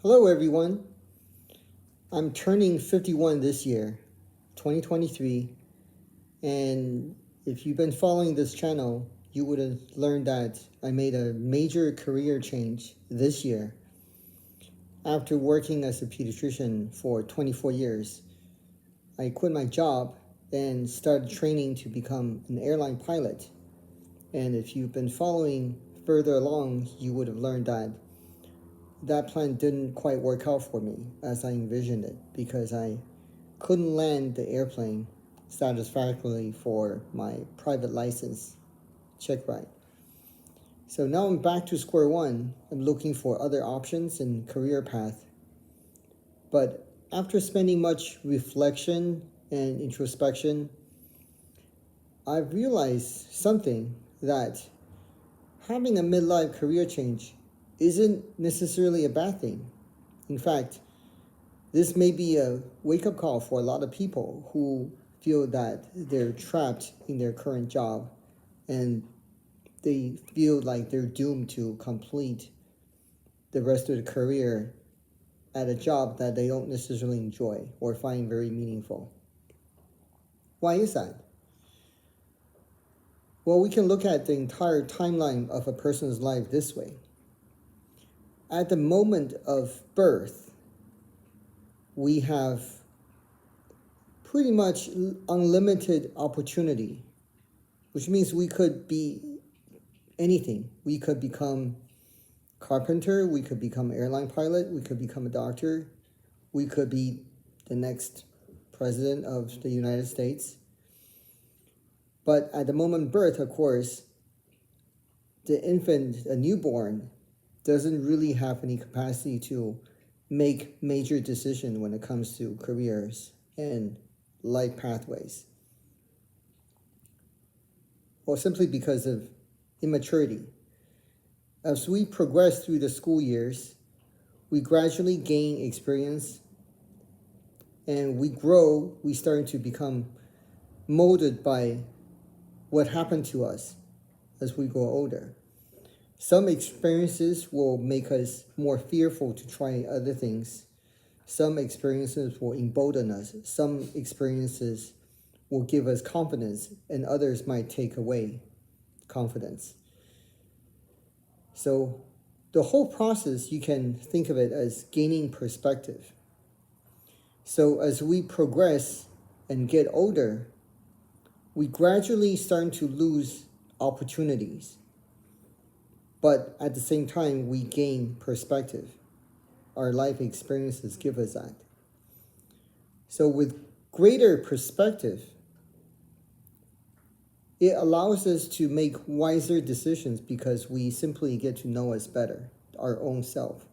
Hello, everyone. I'm turning 51 this year, 2023, and if you've been following this channel, you would have learned that I made a major career change this year. After working as a pediatrician for 24 years, I quit my job and started training to become an airline pilot. And if you've been following further along, you would have learned that plan didn't quite work out for me as I envisioned it because I couldn't land the airplane satisfactorily for my private license check ride. So now I'm back to square one. I'm looking for other options and career path. But after spending much reflection and introspection, I've realized something that having a midlife career change isn't necessarily a bad thing. In fact, this may be a wake-up call for a lot of people who feel that they're trapped in their current job and they feel like they're doomed to complete the rest of the career at a job that they don't necessarily enjoy or find very meaningful. Why is that? Well, we can look at the entire timeline of a person's life this way. At the moment of birth, we have pretty much unlimited opportunity, which means we could be anything. We could become carpenter, we could become airline pilot, we could become a doctor, we could be the next president of the United States. But at the moment of birth, of course, the infant, a newborn, doesn't really have any capacity to make major decisions when it comes to careers and life pathways. Well, simply because of immaturity. As we progress through the school years, we gradually gain experience and we grow, we start to become molded by what happened to us as we grow older. Some experiences will make us more fearful to try other things. Some experiences will embolden us. Some experiences will give us confidence, and others might take away confidence. So the whole process, you can think of it as gaining perspective. So as we progress and get older, we gradually start to lose opportunities. But at the same time, we gain perspective. Our life experiences give us that. So with greater perspective, it allows us to make wiser decisions because we simply get to know us better, our own self.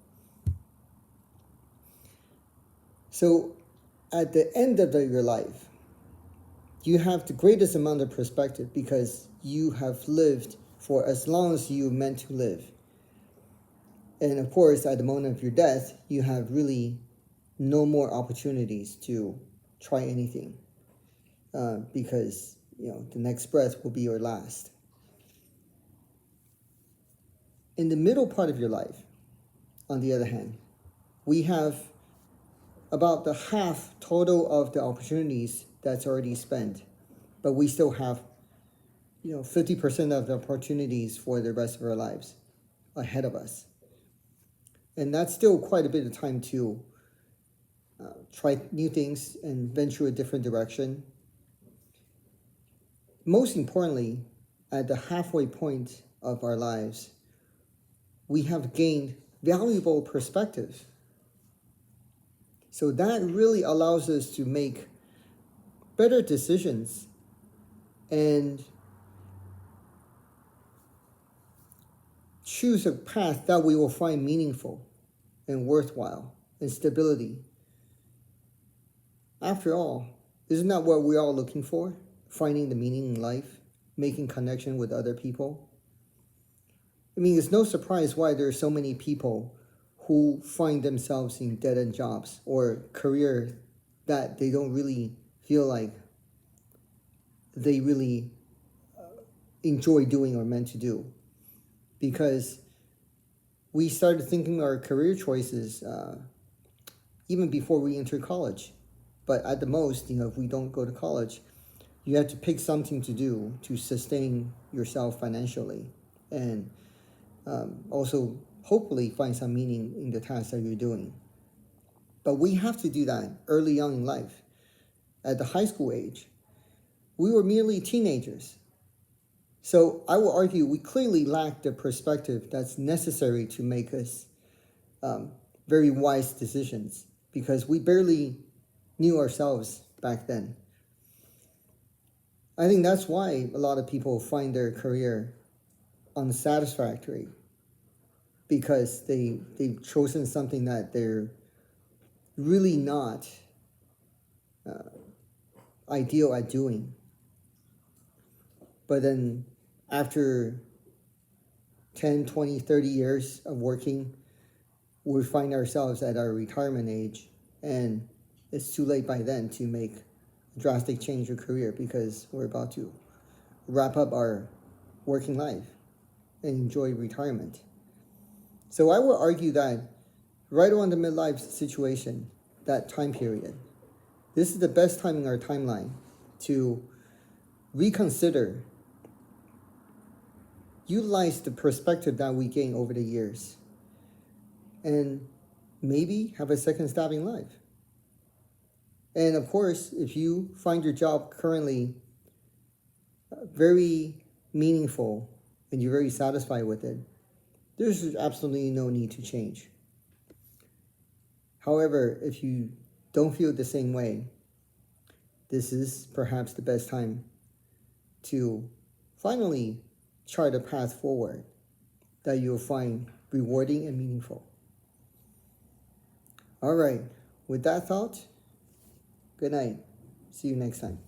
So at the end of your life, you have the greatest amount of perspective because you have lived for as long as you meant to live. And of course, at the moment of your death, you have really no more opportunities to try anything because the next breath will be your last. In the middle part of your life, on the other hand, we have about the half total of the opportunities that's already spent, but we still have 50% of the opportunities for the rest of our lives ahead of us. And that's still quite a bit of time to try new things and venture a different direction. Most importantly, at the halfway point of our lives, we have gained valuable perspective. So that really allows us to make better decisions and choose a path that we will find meaningful and worthwhile and stability. After all, isn't that what we're all looking for? Finding the meaning in life, making connection with other people. I mean, it's no surprise why there are so many people who find themselves in dead-end jobs or career that they don't really feel like they really enjoy doing or meant to do. Because we started thinking our career choices even before we enter college. But at the most, if we don't go to college, you have to pick something to do to sustain yourself financially, and also hopefully find some meaning in the task that you're doing. But we have to do that early on in life. At the high school age, we were merely teenagers. So I will argue we clearly lack the perspective that's necessary to make us very wise decisions, because we barely knew ourselves back then. I think that's why a lot of people find their career unsatisfactory, because they've chosen something that they're really not ideal at doing. But then after 10, 20, 30 years of working, we find ourselves at our retirement age, and it's too late by then to make a drastic change of career, because we're about to wrap up our working life and enjoy retirement. So I will argue that right around the midlife situation, that time period, this is the best time in our timeline to reconsider, utilize the perspective that we gain over the years, and maybe have a second stab in life. And of course, if you find your job currently very meaningful and you're very satisfied with it, there's absolutely no need to change. However, if you don't feel the same way, this is perhaps the best time to finally chart a path forward that you'll find rewarding and meaningful. All right, with that thought, good night. See you next time.